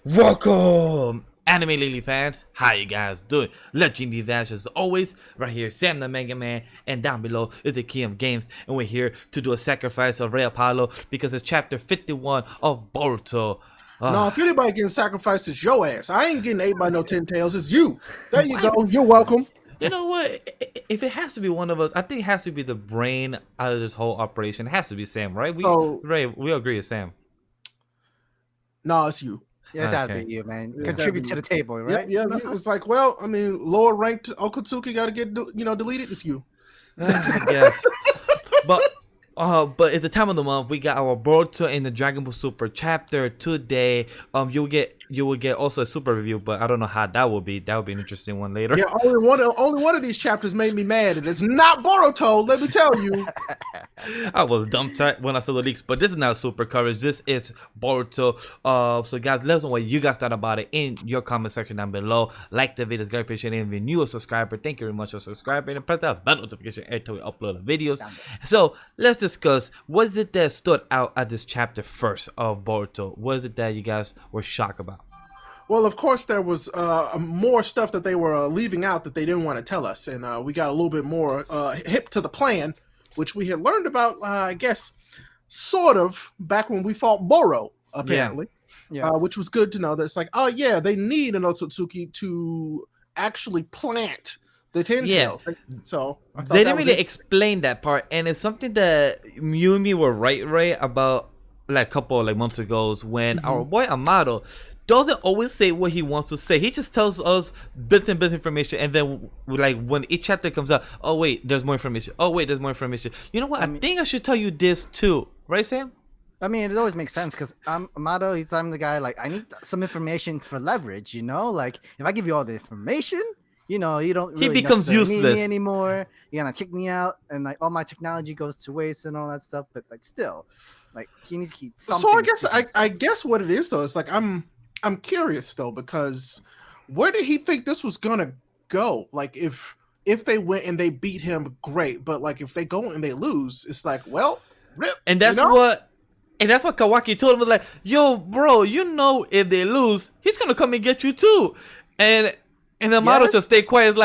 Welcome, anime lily fans. How you guys doing? LegendDVash as always. Right here, SamtheMangaMan, and down below is the Key of Games, and we're here to do a sacrifice of RayApollo because it's chapter 51 of Boruto. No, if anybody getting sacrificed, it's your ass. I ain't getting ate by no 10 tails. It's you. There you go. You're welcome. You know what? If it has to be one of us, I think it has to be the brain out of this whole operation. It has to be Sam, right? We agree with Sam. No, it's you. Yeah, it's gotta be you, man. Contribute to the table, right? Yeah. It's like, well, I mean, lower ranked Otsutsuki got to get, deleted. It's you. Yes. But it's the time of the month. We got our Boruto in the Dragon Ball Super chapter today. You will get also a super review, but I don't know how that will be. That will be an interesting one later. Yeah, only one of these chapters made me mad, and it's not Boruto. Let me tell you. I was dumped when I saw the leaks, but this is not super coverage. This is Boruto. So guys, let us know what you guys thought about it in your comment section down below. Like the video, very appreciated. And if you're new a subscriber, thank you very much for subscribing and press that bell notification every time we upload the videos. So let's discuss what is it that stood out at this chapter first of Boruto. What is it that you guys were shocked about? Well, of course, there was more stuff that they were leaving out that they didn't want to tell us, and we got a little bit more hip to the plan, which we had learned about, I guess, sort of back when we fought Boro, apparently. Yeah. Which was good to know. That it's like, oh yeah, they need an Otsutsuki to actually plant the 10 tails. So they didn't really explain that part, and it's something that you and me were right about like a couple like months ago when our boy Amado doesn't always say what he wants to say. He just tells us bits and bits of information, and then like when each chapter comes out, oh wait, there's more information. Oh wait, there's more information. You know what? I think I should tell you this too, right, Sam? I mean, it always makes sense because Amado, I'm the guy, like, I need some information for leverage, Like, if I give you all the information, you don't really he becomes useless need me anymore. You're gonna kick me out, and like all my technology goes to waste and all that stuff. But like, still, like, he needs to keep something. So I guess what it is though, it's like I'm curious though, because where did he think this was gonna go? Like, if they went and they beat him, great, but like if they go and they lose, it's like, well, rip. And that's what Kawaki told him, was like, yo, bro, if they lose, he's gonna come and get you too. And the model just stay quiet,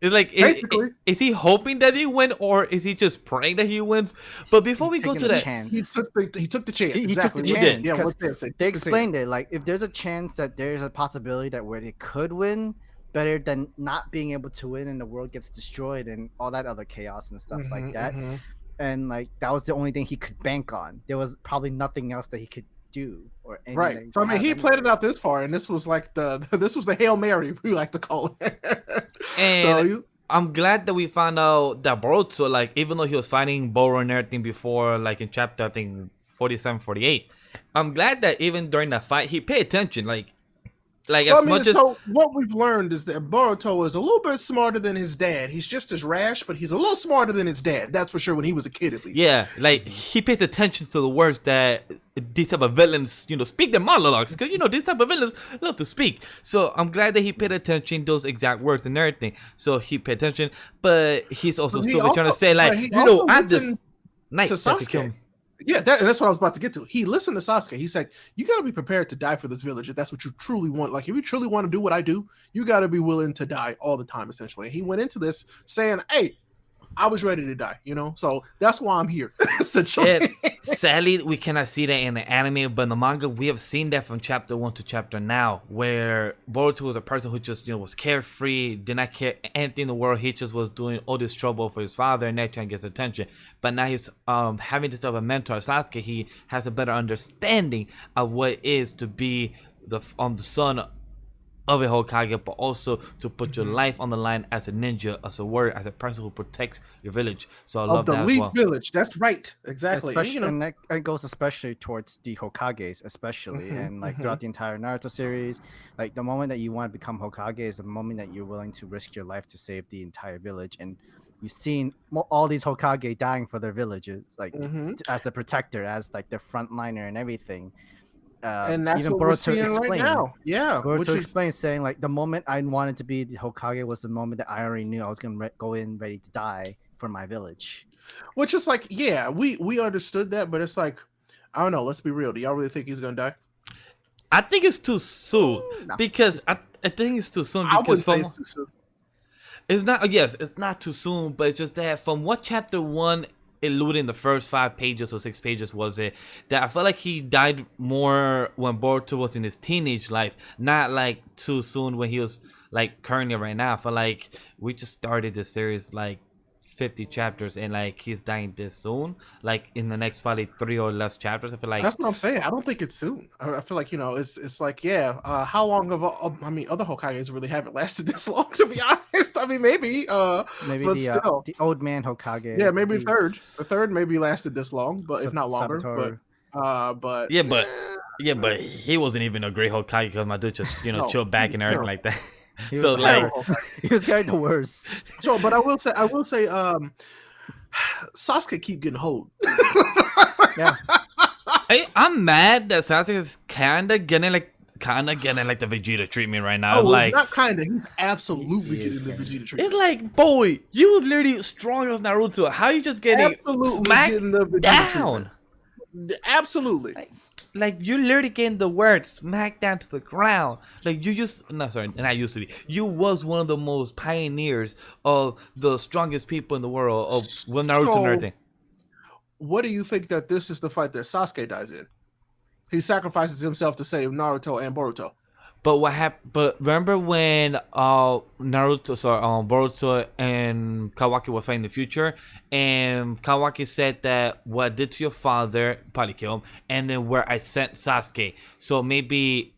is he hoping that he win, or is he just praying that he wins? But before we go to that, he took the chance. He took the chance. Yeah, they explained it. Like, if there's a chance that there's a possibility that where they could win, better than not being able to win and the world gets destroyed and all that other chaos and stuff like that. And like, that was the only thing he could bank on. There was probably nothing else that he could do or anything. Right. So I mean, he played it out this far, and this was like the Hail Mary, we like to call it. And I'm glad that we found out that Boruto, like, even though he was fighting Boro and everything before, like in chapter I think 47, 48, I'm glad that even during that fight he paid attention. So what we've learned is that Boruto is a little bit smarter than his dad. He's just as rash, but he's a little smarter than his dad. That's for sure. When he was a kid, at least. Yeah, like he pays attention to the words that these type of villains, speak their monologues, because these type of villains love to speak. So I'm glad that he paid attention to those exact words and everything. So he paid attention, but he's also stupid trying to say like, I'm just nice to kill him. Yeah, that's what I was about to get to. He listened to Sasuke. He said, you got to be prepared to die for this village if that's what you truly want. Like, if you truly want to do what I do, you got to be willing to die all the time, essentially. And he went into this saying, hey, I was ready to die, So that's why I'm here, essentially. Sadly, we cannot see that in the anime, but in the manga, we have seen that from chapter 1 to chapter now, where Boruto was a person who just, was carefree, did not care anything in the world. He just was doing all this trouble for his father and that trying to get his attention. But now he's having this type of mentor, Sasuke. He has a better understanding of what it is to be the son of a Hokage, but also to put your life on the line as a ninja, as a warrior, as a person who protects your village. So I love that as well. The Leaf Village, that's right, exactly. And that goes especially towards the Hokages, especially, and like throughout the entire Naruto series, like the moment that you want to become Hokage is the moment that you're willing to risk your life to save the entire village. And you've seen all these Hokage dying for their villages, like as the protector, as like the frontliner and everything. And that's even what we're seeing right now. Yeah, Boruto explains, saying like the moment I wanted to be the Hokage was the moment that I already knew I was gonna go in ready to die for my village. Which is like, yeah, we understood that, but it's like, I don't know. Let's be real. Do y'all really think he's gonna die? I think it's too soon No, because I think it's too soon I because wouldn't say from it's too soon. it's not yes it's not too soon, but it's just that from what chapter one eluding the first 5 pages or 6 pages was it that I felt like he died more when Boruto was in his teenage life, not like too soon when he was like currently right now. I feel like we just started this series like 50 chapters and like he's dying this soon, like in the next probably 3 or less chapters. I feel like That's what I'm saying. I don't think it's soon. I feel like it's like yeah. How long of I mean, other Hokages really haven't lasted this long, to be honest. I mean, maybe. maybe But still, the old man Hokage. yeah, maybe the the third maybe lasted this long, but if not longer. Saboteur. But yeah, but he wasn't even a great Hokage because my dude just No, chilled back he and was everything terrible. like that. He So was like terrible. he was kind of the worst. So, but I will say, Sasuke keep getting hold. Yeah, I'm mad that Sasuke is kind of getting like the Vegeta treatment right now. Oh, Like not kind of. He's absolutely He is getting the kinda. Vegeta it's treatment. like, boy, you was literally strong as Naruto. How you just getting Absolutely smacked getting the Vegeta down? treatment. Absolutely. Like you literally getting the word smacked down to the ground. Like you just not used to be. You was one of the most pioneers of the strongest people in the world of with Naruto and everything. What do you think that this is the fight that Sasuke dies in? He sacrifices himself to save Naruto and Boruto. But what happened? But remember when Boruto and Kawaki was fighting in the future, and Kawaki said that what I did to your father probably kill him, and then where I sent Sasuke. So maybe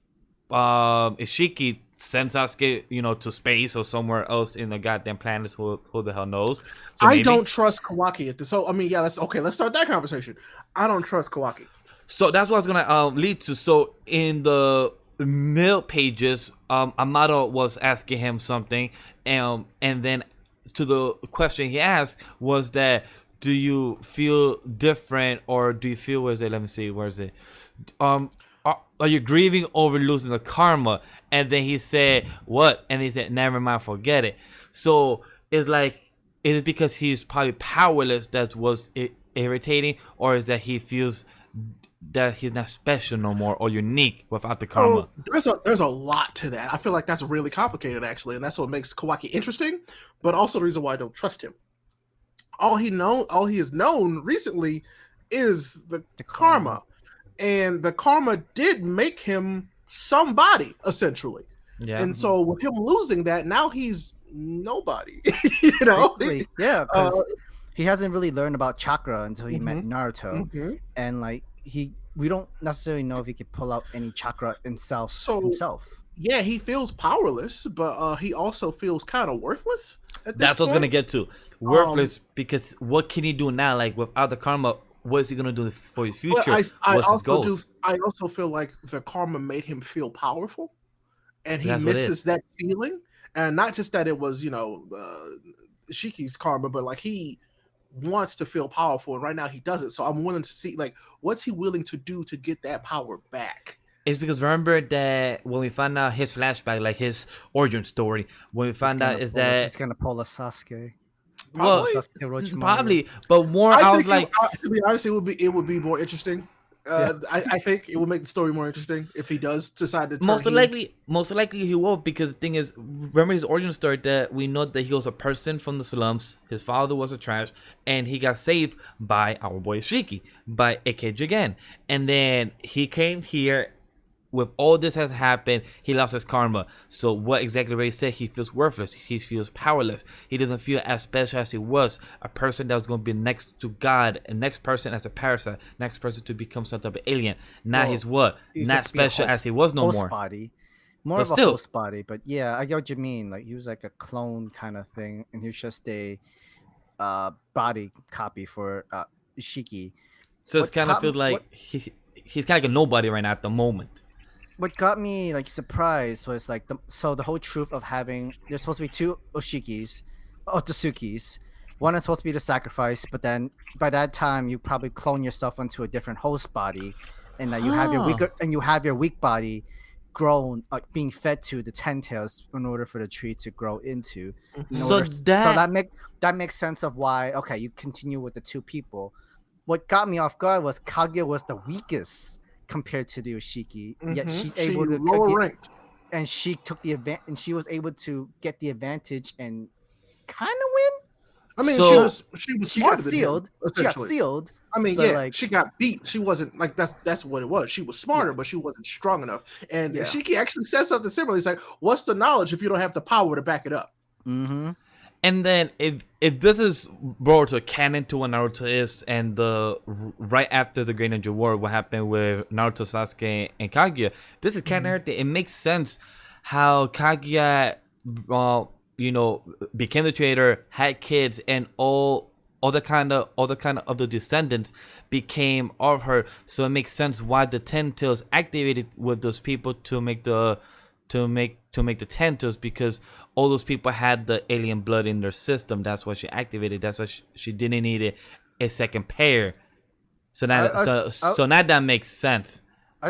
Ishiki sent Sasuke, to space or somewhere else in the goddamn planets. Who the hell knows? So I maybe, don't trust Kawaki at this. So I mean, yeah, let's start that conversation. I don't trust Kawaki. So that's what I was gonna lead to. So in the middle pages, Amado was asking him something, and then to the question he asked was that, do you feel different or do you feel where is it? Are you grieving over losing the karma? And then he said what? And he said never mind, forget it. So it's like, is it because he's probably powerless that was irritating, or is that he feels that he's not special no more or unique without the karma? There's a lot to that. I feel like that's really complicated actually, and that's what makes Kawaki interesting, but also the reason why I don't trust him. All he has known recently is the karma. And the karma did make him somebody, essentially. Yeah. And so with him losing that, now he's nobody. you know? basically, yeah, because he hasn't really learned about chakra until he met Naruto, Mhm. and like we don't necessarily know if he could pull out any chakra himself. Yeah, he feels powerless, but he also feels kind of worthless. At this That's what I was point. gonna get to. Worthless, because what can he do now? Like without the karma, what is he gonna do for his But future? I What's his goals? also feel like the karma made him feel powerful, and he That's what it misses is. that feeling. And not just that it was, Shiki's karma, but like he wants to feel powerful, and right now he doesn't. So I'm willing to see like what's he willing to do to get that power back. It's because remember that when we found out his flashback, like his origin story, when we found out is that he's gonna pull a Sasuke. Probably. Sasuke Orochimaru. probably, but more I was like, to be honest, it would be more interesting. I think it will make the story more interesting if he does decide to turn most likely he will, because the thing is, remember his origin story that we know that he was a person from the slums, his father was a trash, and he got saved by our boy Shiki, by AK Jigen, and then he came here. With all this has happened, he lost his karma. So what exactly Ray said, he feels worthless. He feels powerless. He doesn't feel as special as he was. A person that was going to be next to God. And next person as a parasite. Next person to become some type of alien. Now he's what? He'd Not just be a special host- as he was no host more. Body. More But of a still. host body, but yeah, I get what you mean. Like he was like a clone kind of thing, and he was just a body copy for Ishiki. So it's What kind of cop- feels like what- he's kind of like a nobody right now at the moment. What got me like surprised was like the whole truth of having there's supposed to be two Otsutsukis. One is supposed to be the sacrifice, but then by that time you probably clone yourself into a different host body, and that you have your weak body grown, being fed to the 10 tails in order for the tree to grow into. So that makes sense of why you continue with the two people. What got me off guard was Kaguya was the weakest. compared to the Isshiki. Yet she's She able to lower ranked. and she took the event, and she was able to get the advantage and kind of win. I mean, So- she was She smarter got than sealed. him, She got essentially. sealed. I mean, but, yeah, like- she got beat. She wasn't like that's what it was. She was smarter, but she wasn't strong enough. And Yeah. Shiki actually says something similar. He's like, "What's the knowledge if you don't have the power to back it up?" Mm-hmm. And then if this is Boruto canon to what Naruto is, and right after the Great Ninja War, what happened with Naruto, Sasuke, and Kaguya, this is canon. Everything. It makes sense how Kaguya, became the traitor, had kids, and all the kind of the descendants became of her. So it makes sense why the Ten Tails activated with those people to make the Ten Tails, because all those people had the alien blood in their system. That's why she activated. That's why she didn't need a second pair. So now, so now that makes sense. I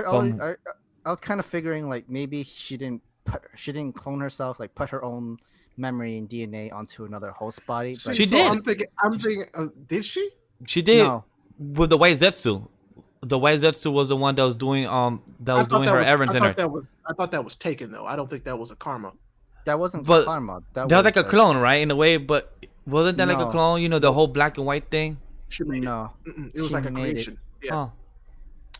was kind of figuring like maybe she didn't clone herself, like put her own memory and DNA onto another host body. But She did. I'm thinking, did she? She did No. with the White Zetsu. The White Zetsu was the one that was doing her errands in her. I thought that was taken though. I don't think that was a karma. that wasn't But karma. That was like a clone, right? In a way, but wasn't that like a No. clone? The whole black and white thing. She made No. it. It was She like a made it. creation. Yeah. Oh.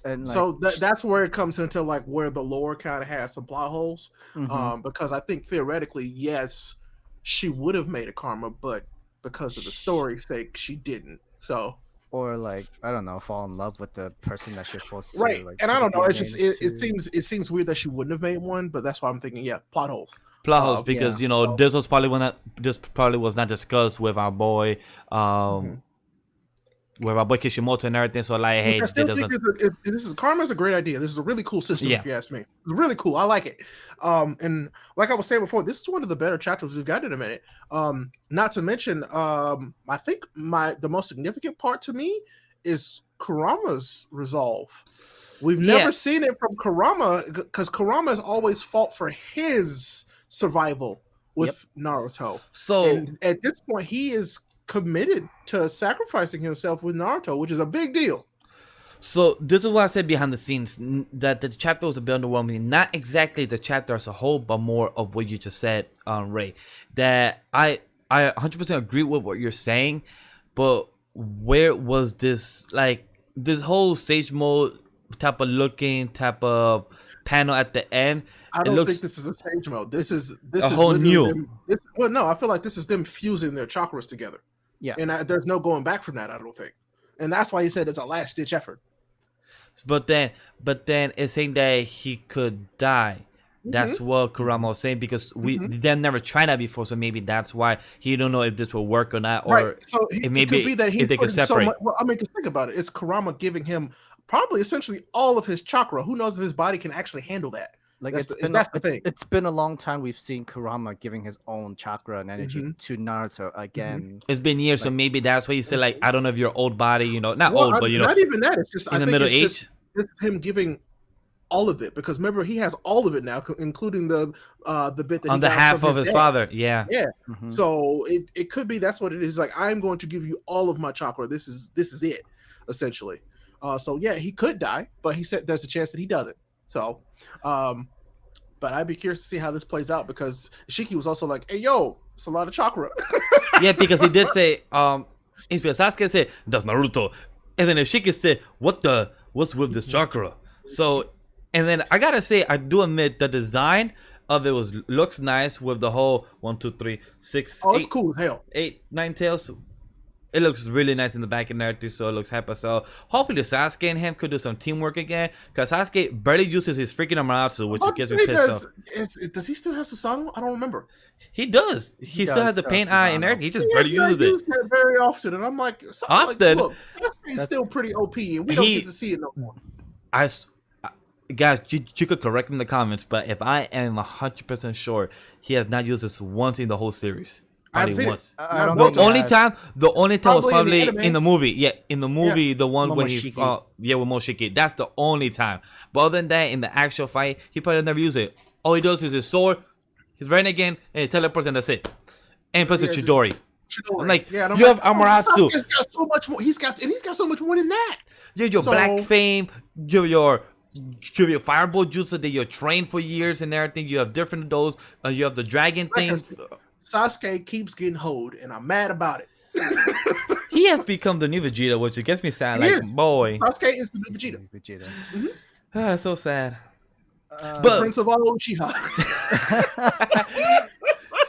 And like, So that's where it comes into like where the lore kind of has some plot holes. mhm. Because I think theoretically, yes, she would have made a karma, but because of the story's sake, she didn't. So or like I don't know, fall in love with the person that she's supposed to. right, Like, and I don't know. It's just DNA it seems weird that she wouldn't have made one, but that's why I'm thinking. Yeah, plot holes. Plot holes, because this was probably this probably was not discussed with our boy with our boy Kishimoto and everything. So like, hey, I it still doesn't. think this is karma's a great idea. This is a really cool system, if you ask me. It's really cool. I like it. And like I was saying before, this is one of the better chapters we've got in a minute. Not to mention, I think the most significant part to me is Kurama's resolve. We've never seen it from Kurama, because Kurama has always fought for his survival with Naruto. So and at this point, he is committed to sacrificing himself with Naruto, which is a big deal. So this is what I said behind the scenes, that the chapter was a bit underwhelming. Not exactly the chapter as a whole, but more of what you just said, Ray. That I 100% agree with what you're saying, but where was this whole sage mode type of panel at the end? I don't think this is a sage mode. This is a whole new. No, I feel like this is them fusing their chakras together. Yeah, and there's no going back from that. I don't think, and that's why he said it's a last ditch effort. But then it's saying that he could die. That's what Kurama was saying, because they never tried that before, so maybe that's why he don't know if this will work or not, or right. So it maybe could be that he's if they could putting separate. so much. Well, I mean, just think about it. It's Kurama giving him probably essentially all of his chakra. Who knows if his body can actually handle that? like That's that's the thing. It's been a long time we've seen Kurama giving his own chakra and energy to Naruto again. It's been years, so maybe that's why he said, like, I don't know if your old body, not Well, old, but not even that. It's just in I the think middle it's age. just it's him giving all of it, because remember he has all of it now, including the bit that on he the got half from of his dad. father. Yeah. So it could be that's what it is. Like, I'm going to give you all of my chakra. This is it, essentially. So yeah, he could die, but he said there's a chance that he doesn't. So, but I'd be curious to see how this plays out, because Ishiki was also like, "Hey, yo, it's a lot of chakra." Yeah, because he did say, Sasuke said, "That's Naruto," and then Ishiki said, "What's with this chakra?" So, and then I gotta say, I do admit the design of it looks nice with the whole 1, 2, 3, 6. Oh, it's cool as hell. 8, 9 tails. It looks really nice in the back and everything, so it looks hyper. So hopefully Sasuke and him could do some teamwork again, because Sasuke barely uses his freaking Amaratsu, which gets me pissed off. Does he still have Susanoo? I don't remember. He does. He still has the paint eye and everything. He just barely uses it that very often, and I'm like, often. Look, Sasuke's still pretty OP, and we don't get to see it no more. Guys, you could correct me in the comments, but if I am 100% sure, he has not used this once in the whole series. Probably once. I don't The think he only has. time was probably in the in the movie. Yeah, in the movie, the one when he Momoshiki. with Momoshiki. That's the only time. But other than that, in the actual fight, he probably never used it. All he does is his sword, his Rinnegan, and he teleports, and that's it. And plus the Chidori. Chidori. I'm like, yeah, and I'm you like, have Amaratsu. Sasuke's got so much more. He's got so much more than that. You're your Black Fame. You're your give you fireball jutsu that you're trained for years and everything. You have different of those. You have the dragon Like I thing. said, Sasuke keeps getting hoed, and I'm mad about it. He has become the new Vegeta, which gets me sad. He Like, is. boy, Sasuke is the new Vegeta. Vegeta. so sad. The But Prince of all Uchiha.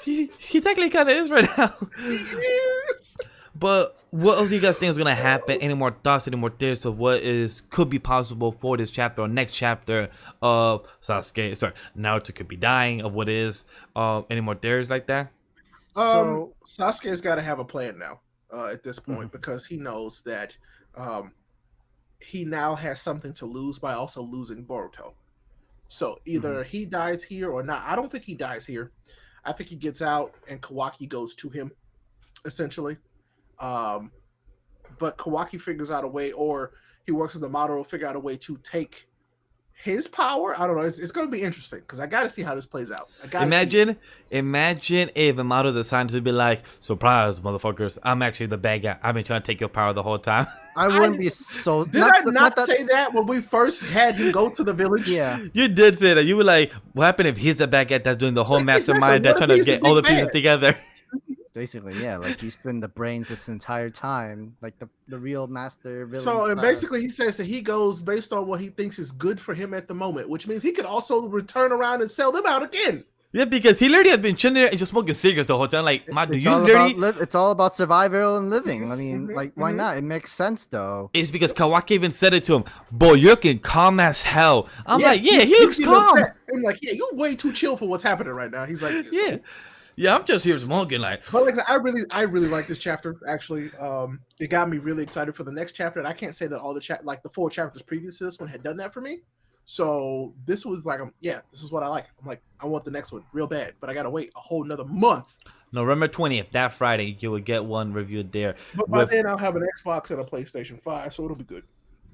he technically kind of is right now. Yes. But what else do you guys think is gonna happen? Any more thoughts? Any more theories of what could be possible for this chapter or next chapter of Sasuke? Sorry, Naruto could be dying of what is. Any more theories like that? So Sasuke's got to have a plan now at this point because he knows that he now has something to lose by also losing Boruto. So either he dies here or not. I don't think he dies here. I think he gets out and Kawaki goes to him, essentially. But Kawaki figures out a way, or he works with Amado to figure out a way to take his power. I don't know. It's going to be interesting because I got to see how this plays out. Imagine if Amado's assigned to be like, surprise, motherfuckers! I'm actually the bad guy. I've been trying to take your power the whole time. I wouldn't be so. Did I not say that when we first had you go to the village? Yeah. You did say that. You were like, what happened if he's the bad guy that's doing the whole mastermind that's What trying if to he's get the all the big pieces bad? together? Basically, yeah. Like he's been the brains this entire time, like the real master villain. So, and basically, he says that he goes based on what he thinks is good for him at the moment, which means he could also return around and sell them out again. Yeah, because he literally has been chilling there and just smoking cigarettes the whole time. Like, do It's you all literally? it's all about survival and living. I mean, like, why not? It makes sense, though. It's because Kawaki even said it to him. Boy, you're looking calm as hell. I'm like, yeah, he he's looks calm. upset. I'm like, yeah, you're way too chill for what's happening right now. He's like, Yeah. Yeah, I'm just here smoking. Like, But like, I really like this chapter. Actually, it got me really excited for the next chapter. And I can't say that all the like the 4 chapters previous to this one had done that for me. So this was like, this is what I like. I'm like, I want the next one real bad, but I gotta wait a whole another month. November 20th, that Friday, you will get one reviewed there. But by then I'll have an Xbox and a PlayStation 5, so it'll be good.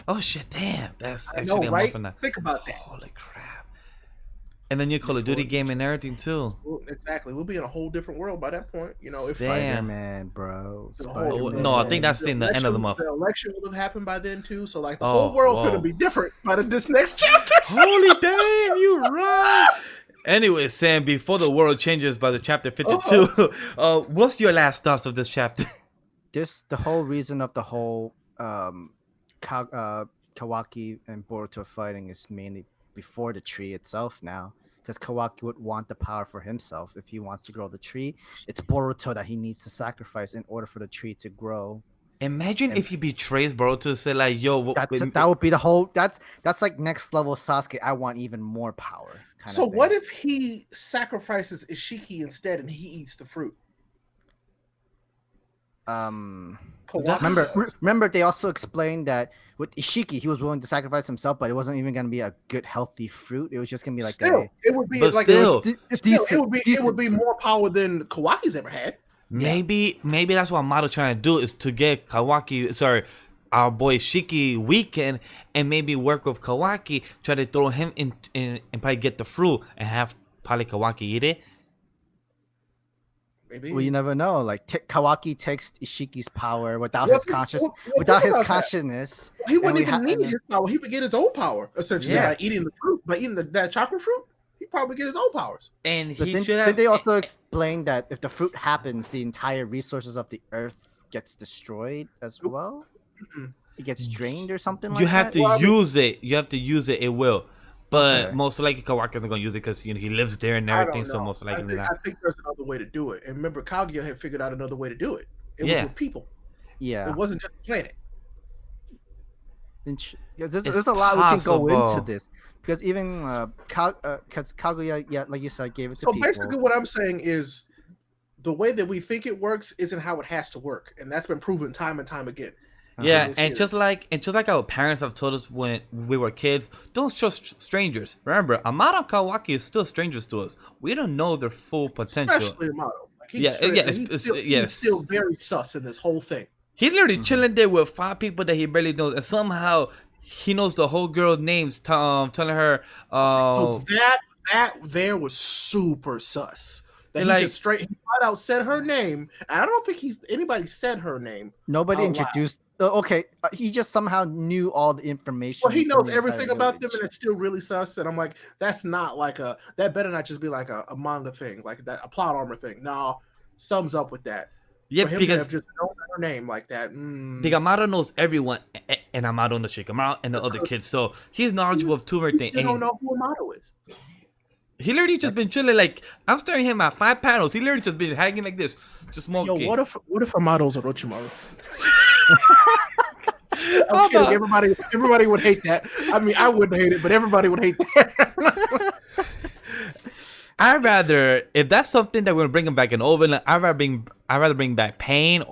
Oh shit, damn, that's I actually know, a right? month from now. Think about that. Holy crap! And then you Call of Duty game and everything too. Well, exactly, we'll be in a whole different world by that point. You know, if Damn. Spider-Man, bro. Spider-Man. No, I think that's in the end of the month. The election will have happened by then too. So like the whole world could be different by this next chapter. Holy damn, you right. Anyway, Sam, before the world changes by the chapter 52, what's your last thoughts of this chapter? The whole reason of the whole Kawaki and Boruto fighting is mainly before the tree itself now, because Kawaki would want the power for himself. If he wants to grow the tree, it's Boruto that he needs to sacrifice in order for the tree to grow. Imagine if he betrays Boruto to say like, yo, that would be the whole. That's like next level Sasuke. I want even more power. So what if he sacrifices Isshiki instead and he eats the fruit? Remember they also explained that with Isshiki he was willing to sacrifice himself, but it wasn't even going to be a good healthy fruit. It was just going to be like it would be like it would be more power than Kawaki's ever had. Maybe that's what Amado trying to do is to get our boy Shiki weakened and maybe work with Kawaki, try to throw him in and probably get the fruit and have probably Kawaki eat it. Maybe. Well, you never know. Like Kawaki takes Ishiki's power without his consciousness. He wouldn't even need his power. He would get his own power essentially by eating the fruit, by eating that chocolate fruit. He probably get his own powers. And Did they also explain that if the fruit happens, the entire resources of the earth gets destroyed as well? It gets drained or something like that? You have to use it. You have to use it. It will. But most likely Kawaki isn't going to use it because he lives there and everything. So most likely not. I think there's another way to do it. And remember, Kaguya had figured out another way to do it. It was with people. Yeah. It wasn't just a planet. There's a lot we can go into this. Because even because Kaguya, like you said, gave it to people. So basically what I'm saying is the way that we think it works isn't how it has to work. And that's been proven time and time again. Yeah, and just like our parents have told us when we were kids, don't trust strangers. Remember, Amado and Kawaki is still strangers to us. We don't know their full potential. Especially Amado. Like he's still very sus in this whole thing. He's literally chilling there with 5 people that he barely knows, and somehow he knows the whole girl's names. Telling her. So that there was super sus. That he just straight flat out said her name, and I don't think anybody said her name. Nobody introduced Okay, he just somehow knew all the information. Well, he from knows the entire everything about them, village. and it's still really sus. And I'm like, that's not like that better not just be like a manga thing, like that a plot armor thing. No, sums up with that. Yeah, For him to have because just known her name like that. Amado knows everyone, and Amado knows Shikamaru and the other kids, so he's knowledgeable of two everything. You don't And know who Amado is. he literally just been chilling. Like I'm staring him at 5 panels. He literally just been hanging like this, just smoking. Yo, what if Amado's Orochimaru? I'm Hold kidding. on. Everybody would hate that. I mean, I wouldn't hate it, but everybody would hate that. I'd rather, if that's something that we're gonna bring him back in Oven, I'd rather bring back Pain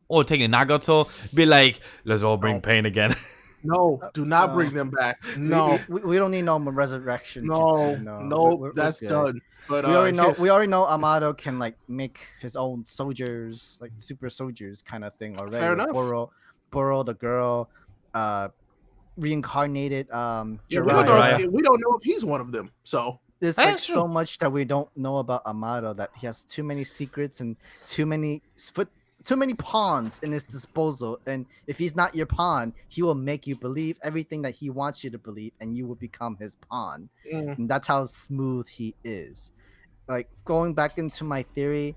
or taking Nagato. Be like, let's all bring Pain again. No, do not bring them back. No, we don't need no resurrection. no, jutsu, no, we're that's good. done. But We already know Amado can like make his own soldiers, like super soldiers kind of thing already. Fair enough. Boro, the girl, reincarnated Yeah, Jiraiya. we don't know if he's one of them. So There's That's like true. so much that we don't know about Amado, that he has too many secrets and too many pawns in his disposal. And if he's not your pawn, he will make you believe everything that he wants you to believe, and you will become his pawn. And that's how smooth he is. Like, going back into my theory,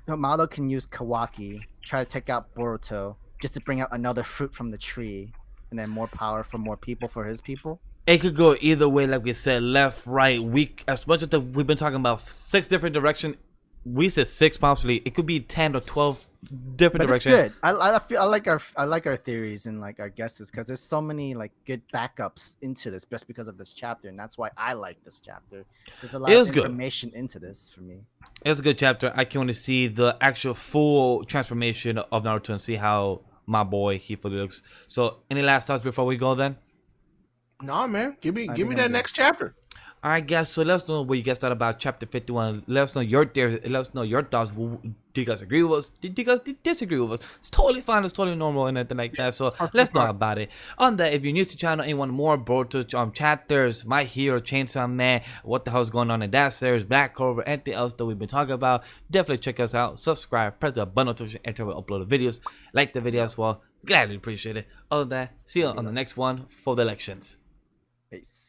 Amado can use Kawaki, try to take out Boruto, just to bring out another fruit from the tree, and then more power for more people, for his people. It could go either way, like we said, left, right. As much as we've been talking about 6 different directions. We said 6 possibly. It could be 10 or 12 different But directions. it's good. I like our theories and like our guesses, because there's so many like good backups into this just because of this chapter, and that's why I like this chapter. There's a lot It was of good. information into this for me. It was a good chapter. I can only see the actual full transformation of Naruto and see how my boy he fully looks. So, any last thoughts before we go then? nah, man, give me think that I'm good. next chapter. All right, guys. So let us know what you guys thought about chapter 51. Let us know your theories. Let us know your thoughts. Do you guys agree with us? Do you guys disagree with us? It's totally fine. It's totally normal and anything like that. So let's know about it. On that, if you're new to the channel and you want more Boruto chapters, My Hero, Chainsaw Man, what the hell's going on in that series, Black Clover, anything else that we've been talking about, definitely check us out. Subscribe, press the bell notification, enter we upload the videos. Like the video as well. Gladly appreciate it. Other than that, see you on the next one for the elections. Peace.